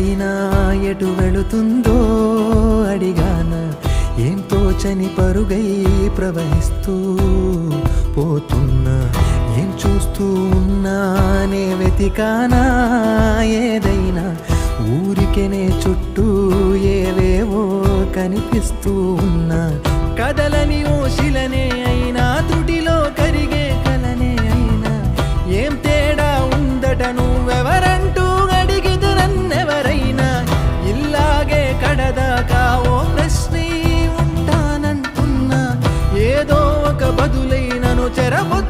మనసైనా ఎటు వెళుతుందో అడిగానా, ఏం తోచని పరుగై ప్రవహిస్తూ పోతున్నా, ఏం చూస్తూ ఉన్నానే వెతికానా ఏదైనా, ఊరికెనే చుట్టూ ఏవేవో కనిపిస్తూ ఉన్నా, కదలని ఓ శిలనే అయినా తుటిలో కరిగే కలనే అయినా, ఏం తేడా ఉందట నువ్వెవరంటూ అడిగిదు నన్నెవరైనా, ఇల్లాగే కడదాకా ఓ ప్రశ్నే ఉంటానంటున్నా, ఏదో ఒక బదులైనను చెరబొద్దు